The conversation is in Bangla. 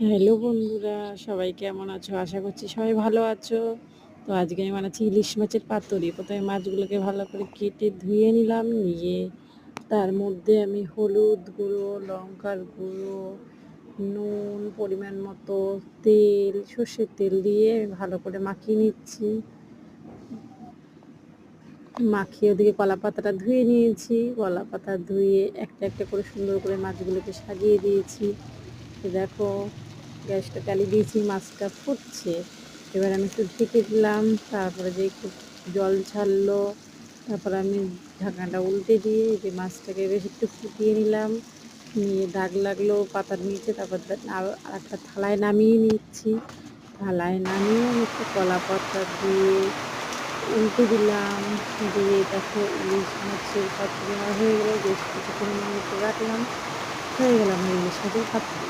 হ্যালো বন্ধুরা, সবাই কেমন আছো? আশা করছি সবাই ভালো আছো। তো আজকে আমি বানাচ্ছি ইলিশ মাছের পাতুরি। প্রথমে মাছগুলোকে ভালো করে কেটে ধুয়ে নিলাম, নিয়ে তার মধ্যে আমি হলুদ গুঁড়ো, লঙ্কার গুঁড়ো, নুন, পরিমাণ মতো তেল, সর্ষের তেল দিয়ে আমি ভালো করে মাখিয়ে নিচ্ছি। মাখিয়ে ওদিকে কলা পাতাটা ধুয়ে নিয়েছি। কলা পাতা ধুয়ে একটা একটা করে সুন্দর করে মাছগুলোকে সাজিয়ে দিয়েছি। দেখো, গ্যাসটা চালিয়ে দিয়েছি, মাছটা ফুটছে। এবার আমি একটু ঢেকে দিলাম, তারপরে যে একটু জল ছাড়লো, তারপর আমি ঢাকনাটা উল্টে দিয়ে এই যে মাছটাকে বেশ একটু ফুটিয়ে নিলাম, নিয়ে দাগ লাগলো পাতার নিচে। তারপর আর একটা থালায় নামিয়ে নিচ্ছি। থালায় নামিয়ে আমি একটু কলা পাতা দিয়ে উল্টে দিলাম, দিয়ে দেখো ইলিশ মাছের পাতুরি আমার হয়ে গেলো। বেশ কিছুক্ষণ আমি একটু রাখলাম, হয়ে গেল আমার ইলিশ মাছের পাতুরি।